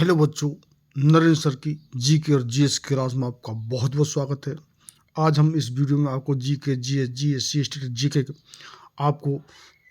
Hello बच्चों, Narendra sir की GK और जीएस की क्लास में आपका बहुत बहुत स्वागत है। आज हम इस वीडियो में आपको जीके, जीएस, सीएसटी, जीके आपको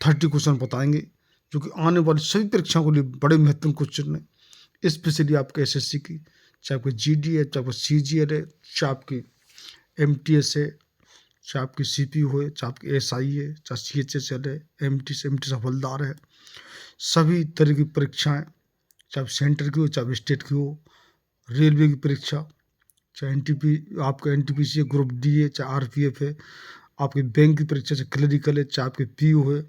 30 क्वेश्चन बताएंगे जो कि आने वाली सभी परीक्षाओं के लिए बड़े महत्वपूर्ण क्वेश्चन हैं। स्पेशली आपके एसएससी की, चाहे आपकी जीडी है, चाहे आपकी सीजीएल है, चाहे आपकी एमटीएस है, चाहे आपकी सीपीयू है, चाहे आपकी एसआई है, चाहे सीएचएसएल है, एमटी हवलदार है, सभी तरह की परीक्षाएं, चाहे सेंटर की हो, चाहे स्टेट की हो, रेलवे की परीक्षा, चाहे एनटीपी, आपका एनटीपीसी है, ग्रुप डी है, चाहे आरपीएफ है, आपकी बैंक की परीक्षा, चाहे क्लरिकल है, चाहे आपके पीयू है,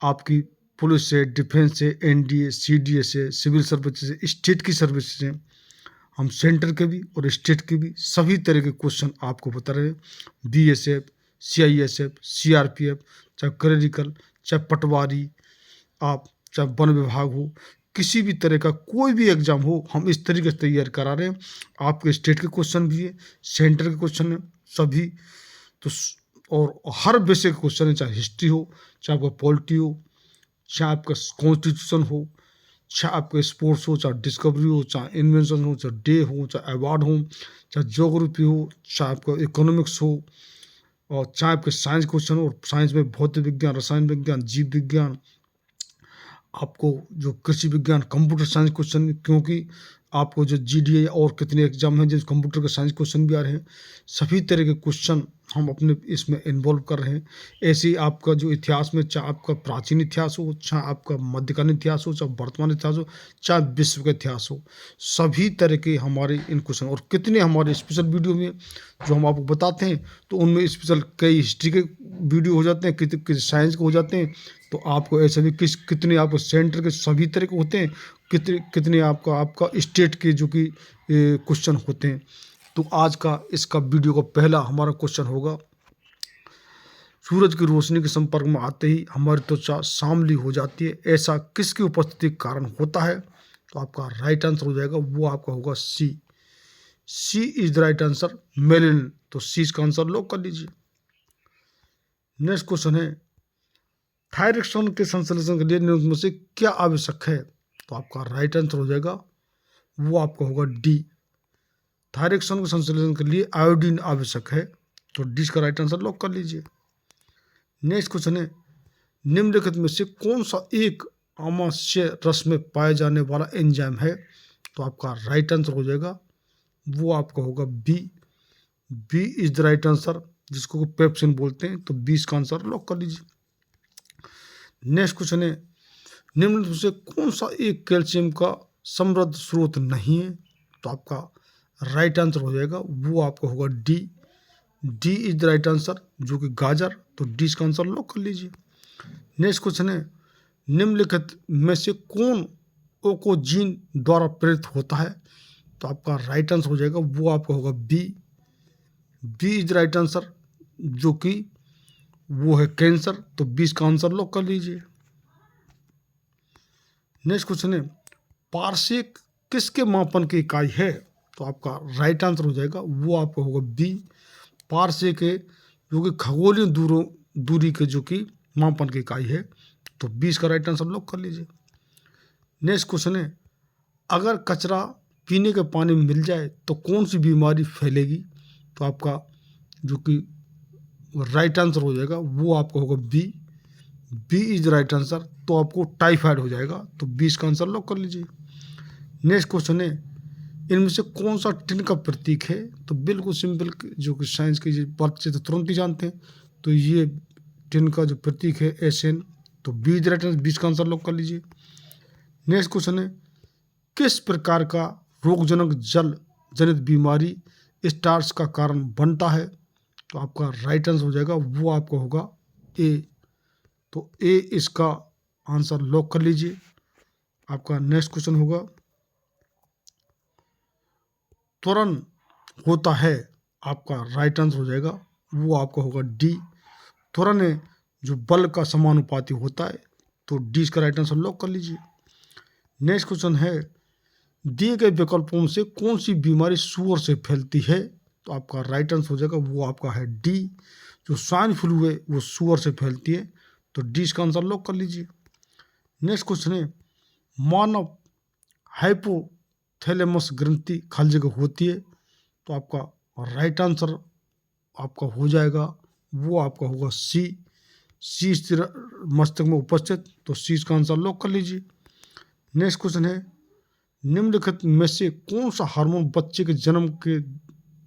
आपकी पुलिस है, डिफेंस है, एनडीए, सीडीएस है, सिविल सर्विसेज है, स्टेट की सर्विसेज हैं। हम सेंटर के भी और स्टेट के भी सभी तरह के क्वेश्चन आपको बता रहे हैं। बीएसएफ, सीआईएसएफ, सीआरपीएफ, चाहे क्लरिकल, चाहे पटवारी, आप चाहे वन विभाग हो, किसी भी तरह का कोई भी एग्जाम हो, हम इस तरीके से तैयार करा रहे हैं। आपके स्टेट के क्वेश्चन भी है, सेंटर के क्वेश्चन है, सभी तो और हर बेसिक क्वेश्चन है, चाहे हिस्ट्री हो, चाहे आपका पॉलिटी हो, चाहे आपका कॉन्स्टिट्यूशन हो, चाहे आपका स्पोर्ट्स हो, चाहे डिस्कवरी हो, चाहे इन्वेंशन हो, चाहे डे हो, चाहे अवार्ड हो, चाहे ज्योग्राफी हो, चाहे आपका इकोनॉमिक्स हो, और चाहे आपके साइंस क्वेश्चन हो। साइंस में भौतिक विज्ञान, रसायन विज्ञान, जीव विज्ञान, आपको जो कृषि विज्ञान, कंप्यूटर साइंस क्वेश्चन, क्योंकि आपको जो जीडीए और कितने एग्जाम हैं जिस कंप्यूटर के साइंस क्वेश्चन भी आ रहे हैं, सभी तरह के क्वेश्चन हम अपने इसमें इन्वॉल्व कर रहे हैं। ऐसे ही आपका जो इतिहास में, चाहे आपका प्राचीन इतिहास हो, चाहे आपका मध्यकालीन इतिहास हो, चाहे वर्तमान इतिहास हो, चाहे विश्व का इतिहास हो, सभी तरह के हमारे इन क्वेश्चन, और कितने हमारे स्पेशल वीडियो में जो हम आपको बताते हैं, तो उनमें स्पेशल कई हिस्ट्री के वीडियो हो जाते हैं, कितने साइंस के हो जाते हैं। तो आपको ऐसे भी कितने आपको सेंटर के सभी तरह के होते हैं, कितने कितने आपका आपका स्टेट के जो कि क्वेश्चन होते हैं। तो आज का इसका वीडियो का पहला हमारा क्वेश्चन होगा, सूरज की रोशनी के संपर्क में आते ही हमारी त्वचा सांवली हो जाती है, ऐसा किसकी उपस्थिति के कारण होता है? तो आपका राइट आंसर हो जाएगा, वो आपका होगा C. C is the right answer, melanin. तो सी इसका आंसर लॉक कर लीजिए। नेक्स्ट क्वेश्चन है, थायरॉक्सिन के संश्लेषण के लिए निम्न में से क्या आवश्यक है? तो आपका राइट आंसर हो जाएगा, वो आपका होगा डी। थायरॉक्सिन के संश्लेषण के लिए आयोडीन आवश्यक है। तो डी का राइट आंसर लॉक कर लीजिए। नेक्स्ट क्वेश्चन है, निम्नलिखित में से कौन सा एक आमाशय रस में पाए जाने वाला एंजाइम है? तो आपका राइट आंसर हो जाएगा, वो आपका होगा B. B is the right answer, जिसको पेप्सिन बोलते हैं। तो बी का आंसर लॉक कर लीजिए। नेक्स्ट क्वेश्चन है, निम्न में से कौन सा एक कैल्शियम का समृद्ध स्रोत नहीं है? तो आपका राइट आंसर हो जाएगा, वो आपका होगा D. D is the right answer, जो कि गाजर। तो डी का आंसर लॉक कर लीजिए। नेक्स्ट क्वेश्चन है, निम्नलिखित में से कौन ओकोजीन द्वारा प्रेरित होता है? तो आपका राइट आंसर हो जाएगा, वो आपका होगा B. B is the right answer, जो कि वो है कैंसर। तो 20 का आंसर लॉक कर लीजिए। नेक्स्ट क्वेश्चन है, पारसेक किसके मापन की इकाई है? तो आपका राइट आंसर हो जाएगा, वो आपका होगा बी। पारसेक है जो कि खगोलीय दूरी के जो कि मापन की इकाई है। तो 20 का राइट आंसर लॉक कर लीजिए। नेक्स्ट क्वेश्चन है, अगर कचरा पीने के पानी में मिल जाए तो कौन सी बीमारी फैलेगी? तो आपका जो कि राइट आंसर हो जाएगा, वो आपका होगा B. B is right answer, तो आपको टाइफाइड हो जाएगा। तो 20 का आंसर लॉक कर लीजिए। नेक्स्ट क्वेश्चन है, इनमें से कौन सा टिन का प्रतीक है? तो बिल्कुल सिंपल, जो कि साइंस के बच्चे तो तुरंत ही जानते हैं। तो ये टिन का जो प्रतीक है SN। तो बी इज राइट आंसर, 20 का आंसर लॉक कर लीजिए। नेक्स्ट क्वेश्चन है, किस प्रकार का रोगजनक जल जनित बीमारी स्टार्च का कारण बनता है? तो आपका राइट आंसर हो जाएगा, वो आपका होगा ए। तो ए इसका आंसर लॉक कर लीजिए। आपका नेक्स्ट क्वेश्चन होगा, त्वरण होता है, आपका राइट आंसर हो जाएगा, वो आपका होगा डी। त्वरण है जो बल का समानुपाती होता है। तो डी इसका राइट आंसर लॉक कर लीजिए। नेक्स्ट क्वेश्चन है, दिए गए विकल्पों से कौन सी बीमारी सुअर से फैलती है? तो आपका राइट आंसर हो जाएगा, वो आपका है डी। जो स्वाइन फ्लू है वो सुअर से फैलती है। तो डी इसका आंसर लॉक कर लीजिए। नेक्स्ट क्वेश्चन है, मानव हाइपोथैलेमस ग्रंथि खाली जगह होती है। तो आपका राइट आंसर आपका हो जाएगा, वो आपका होगा सी। सी स्थिर मस्तिष्क में उपस्थित, तो सी इसका आंसर लॉक कर लीजिए। नेक्स्ट क्वेश्चन है, निम्नलिखित में से कौन सा हार्मोन बच्चे के जन्म के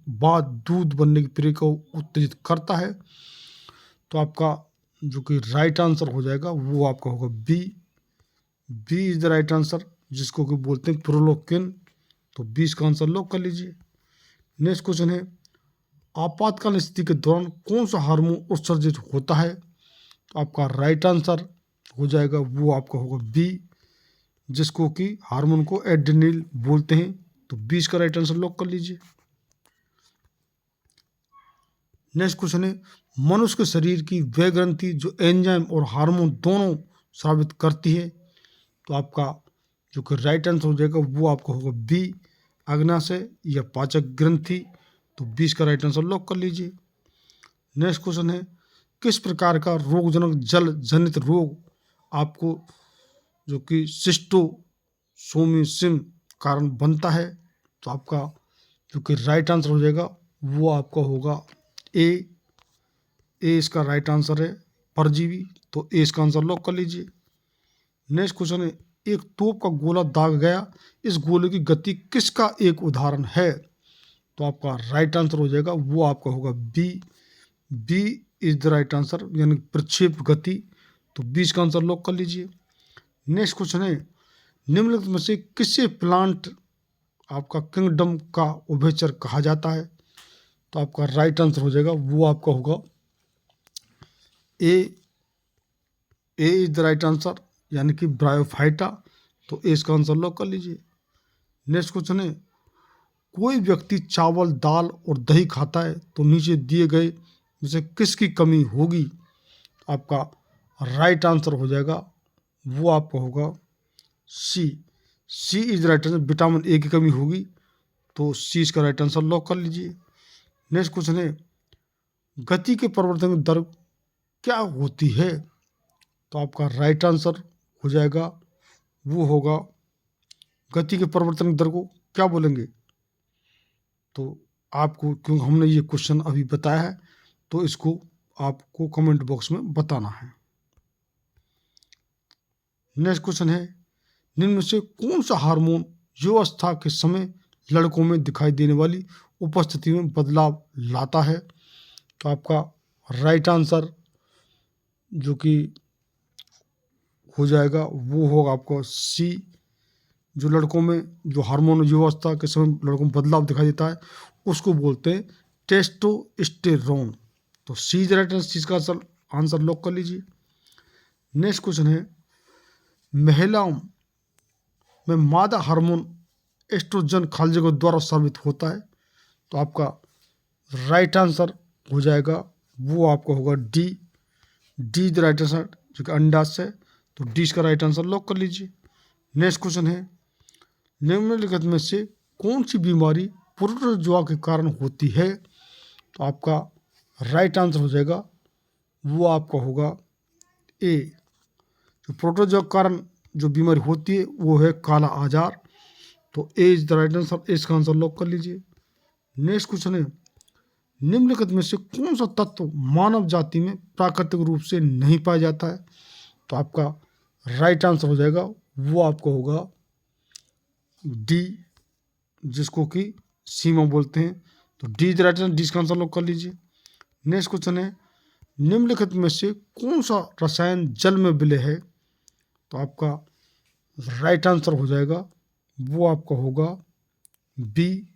बाद दूध बनने की प्रक्रिया को उत्तेजित करता है? तो आपका जो कि राइट आंसर हो जाएगा वो आपका होगा B. B is the right answer, जिसको कि बोलते हैं प्रोलोकिन। तो 20 का आंसर लॉक कर लीजिए। नेक्स्ट क्वेश्चन है, आपातकालीन स्थिति के दौरान कौन सा हार्मोन उत्सर्जित होता है? तो आपका राइट आंसर हो जाएगा वो आपका होगा बी, जिसको कि हार्मोन को एड्रेनल बोलते हैं। तो 20 का राइट आंसर लॉक कर लीजिए। नेक्स्ट क्वेश्चन है, मनुष्य के शरीर की वह ग्रंथि जो एंजाइम और हार्मोन दोनों स्रावित करती है? तो आपका जो कि राइट आंसर हो जाएगा वो आपका होगा बी, अग्नाशय या पाचक ग्रंथि। तो 20 का राइट आंसर लॉक कर लीजिए। नेक्स्ट क्वेश्चन है, किस प्रकार का रोगजनक जल जनित रोग आपको जो कि सिस्टोसोमिसिस कारण बनता है? तो आपका जो कि राइट आंसर हो जाएगा वो आपका होगा ए। इसका राइट आंसर है परजीवी। तो ए इसका आंसर लॉक कर लीजिए। नेक्स्ट क्वेश्चन है, एक तोप का गोला दाग गया, इस गोले की गति किसका एक उदाहरण है? तो आपका राइट आंसर हो जाएगा वो आपका होगा B. B is the right answer, यानी प्रक्षेप गति। तो 20 का आंसर लॉक कर लीजिए। नेक्स्ट क्वेश्चन है, निम्नलिखित में से किसे प्लांट आपका किंगडम का उभयचर कहा जाता है? तो आपका राइट आंसर हो जाएगा वो आपका होगा ए। इज द राइट आंसर, यानी कि ब्रायोफाइटा। तो ए इसका आंसर लॉक कर लीजिए। नेक्स्ट क्वेश्चन है, कोई व्यक्ति चावल, दाल और दही खाता है तो नीचे दिए गए में से किसकी कमी होगी? आपका राइट आंसर हो जाएगा वो आपका होगा C. C is right answer, vitamin A की कमी होगी। तो सी इसका राइट आंसर लॉक कर लीजिए। नेक्स्ट क्वेश्चन है, गति के परिवर्तन की दर क्या होती है? तो आपका राइट आंसर हो जाएगा वो होगा, गति के परिवर्तन की दर को क्या बोलेंगे? तो आपको, क्योंकि हमने ये क्वेश्चन अभी बताया है, तो इसको आपको कमेंट बॉक्स में बताना है। नेक्स्ट क्वेश्चन है, निम्न में से कौन सा हार्मोन युवावस्था के समय लड़कों में दिखाई देने वाली उपस्थिति में बदलाव लाता है? तो आपका राइट आंसर जो कि हो जाएगा वो होगा आपको सी। जो लड़कों में जो हार्मोन युवावस्था के समय लड़कों में बदलाव दिखाई देता है उसको बोलते हैं टेस्टोस्टेरोन। तो सी राइट आंसर, इसका आंसर लॉक कर लीजिए। नेक्स्ट क्वेश्चन है, महिलाओं में मादा हार्मोन एस्ट्रोजन खाली जगह द्वारा स्रावित होता है? तो आपका राइट आंसर हो जाएगा वो आपका होगा D. D the right answer, जो कि अंडाशय है। तो डी इसका राइट आंसर लॉक कर लीजिए। नेक्स्ट क्वेश्चन है, निम्नलिखित में से कौन सी बीमारी प्रोटोजोआ के कारण होती है? तो आपका राइट आंसर हो जाएगा वो आपका होगा ए। जो प्रोटोजोआ के कारण जो बीमारी होती है वो है काला आजार। तो ए इज द राइट आंसर, इसका आंसर लॉक कर लीजिए। नेक्स्ट क्वेश्चन है, निम्नलिखित में से कौन सा तत्व मानव जाति में प्राकृतिक रूप से नहीं पाया जाता है? तो आपका राइट आंसर हो जाएगा वो आपको होगा डी, जिसको कि सीमा बोलते हैं। तो D is the right answer, D इसका आंसर लॉक कर लीजिए। नेक्स्ट क्वेश्चन है, निम्नलिखित में से कौन सा रसायन जल में विलय है? तो आपका राइट आंसर हो जाएगा वो आपका होगा B.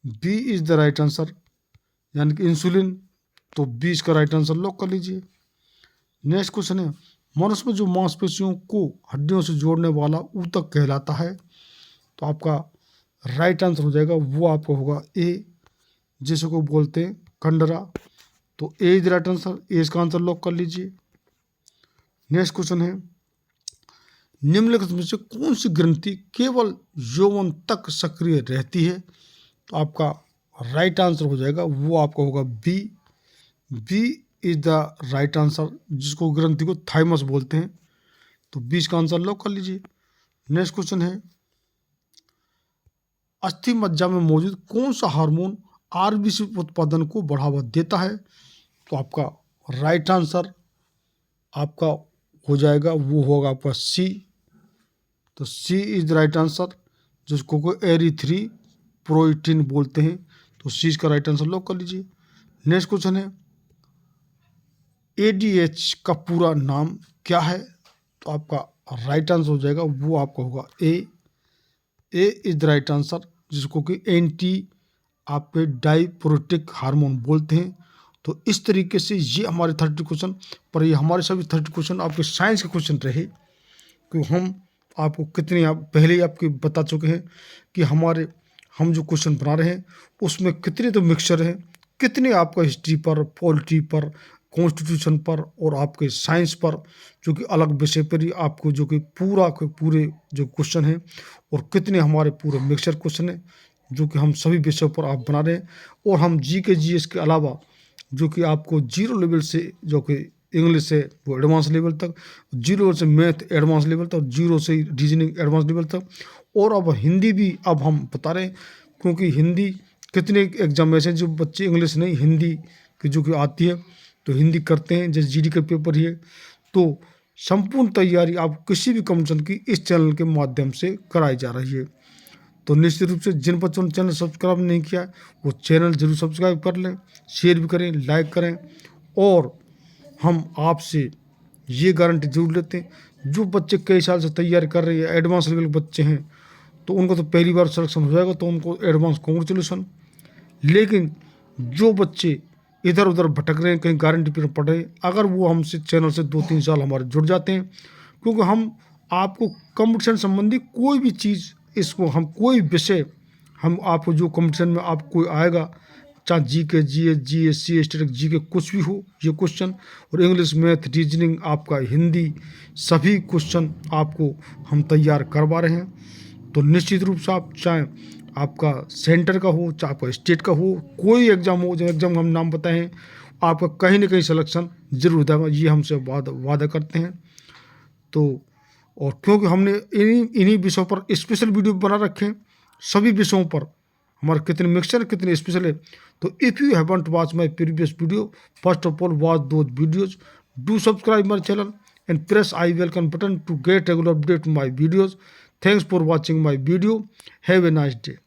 B is the right answer, यानी कि इंसुलिन। तो 20 का राइट आंसर लॉक कर लीजिए। नेक्स्ट क्वेश्चन है, मनुष्य में जो मांसपेशियों को हड्डियों से जोड़ने वाला ऊतक कहलाता है? तो आपका राइट आंसर हो जाएगा वो आपका होगा ए, जिसको बोलते हैं कंडरा। तो ए इज द राइट आंसर, ए इसका आंसर लॉक कर लीजिए। नेक्स्ट क्वेश्चन है, निम्नलिखित में से कौन सी ग्रंथि केवल यौवन तक सक्रिय रहती है? तो आपका राइट आंसर हो जाएगा वो आपका होगा B. B is the right answer, जिसको ग्रंथि को थाइमस बोलते हैं। तो 20 का आंसर लॉक कर लीजिए। नेक्स्ट क्वेश्चन है, अस्थि मज्जा में मौजूद कौन सा हार्मोन आरबीसी उत्पादन को बढ़ावा देता है? तो आपका राइट आंसर आपका हो जाएगा, वो होगा आपका सी। तो सी इज द राइट आंसर, जिसको को एरिथ्री प्रोइटिन बोलते हैं। तो सी इसका राइट आंसर लॉक कर लीजिए। नेक्स्ट क्वेश्चन है, एडीएच का पूरा नाम क्या है? तो आपका राइट आंसर हो जाएगा, वो आपका होगा ए। ए इज द राइट आंसर, जिसको कि एंटी आपके डाइप्रोटिक हार्मोन बोलते हैं। तो इस तरीके से ये हमारे 30 क्वेश्चन, पर ये हमारे सभी 30 क्वेश्चन आपके साइंस के क्वेश्चन रहे, कि हम आपको कितने आप पहले ही आपके बता चुके हैं कि हम जो क्वेश्चन बना रहे हैं उसमें कितने तो मिक्सचर हैं, कितने आपका हिस्ट्री पर, पॉलिटी पर, कॉन्स्टिट्यूशन पर और आपके साइंस पर, जो कि अलग विषय पर ही आपको जो कि पूरा के पूरे जो क्वेश्चन हैं, और कितने हमारे पूरे मिक्सचर क्वेश्चन हैं जो कि हम सभी विषयों पर आप बना रहे हैं। और हम जी के जी एस के अलावा जो कि आपको जीरो लेवल से, जो कि इंग्लिश है वो एडवांस लेवल तक, जीरो से मैथ एडवांस लेवल तक, जीरो से रीजनिंग एडवांस लेवल तक, और अब हिंदी भी अब हम बता रहे हैं, क्योंकि हिंदी कितने एग्जाम ऐसे हैं जो बच्चे इंग्लिश नहीं हिंदी की जो कि आती है तो हिंदी करते हैं, जैसे जीडी का पेपर ही है। तो संपूर्ण तैयारी आप किसी भी कंपटीशन की इस चैनल के माध्यम से कराई जा रही है। तो निश्चित रूप से जिन बच्चों ने चैनल सब्सक्राइब नहीं किया है वो चैनल जरूर सब्सक्राइब कर लें, शेयर भी करें, लाइक करें। और हम आपसे ये गारंटी जरूर लेते हैं, जो बच्चे कई साल से तैयारी कर रहे हैं, एडवांस लेवल बच्चे हैं, तो उनको तो पहली बार सिलेक्शन हो जाएगा, तो उनको एडवांस कॉन्ग्रेचुलेसन। लेकिन जो बच्चे इधर उधर भटक रहे हैं, कहीं गारंटी पर पढ़ रहे हैं, अगर वो हमसे चैनल से 2-3 साल हमारे जुड़ जाते हैं, क्योंकि हम आपको कंपटीशन संबंधी कोई भी चीज़, इसको हम कोई विषय, हम आपको जो कंपटीशन में आपको आएगा, चाहे जी के जी एस सी स्टेटिक जी के कुछ भी हो ये क्वेश्चन, और इंग्लिश मैथ रीजनिंग आपका हिंदी, सभी क्वेश्चन आपको हम तैयार करवा रहे हैं। तो निश्चित रूप से आप चाहे आपका सेंटर का हो, चाहे आपका स्टेट का हो, कोई एग्ज़ाम हो, जो एग्ज़ाम हम नाम बताएं, आपका कहीं ना कहीं सिलेक्शन जरूर होता है, ये हमसे वादा करते हैं। तो और क्योंकि हमने इन्हीं विषयों पर स्पेशल वीडियो बना रखे हैं, सभी विषयों पर हमारे कितने मिक्सचर कितने स्पेशल है। तो if you haven't watch my previous video, first of all watch those videos, do subscribe my channel and press I welcome button to get regular update my videos. Thanks for watching my video, have a nice day.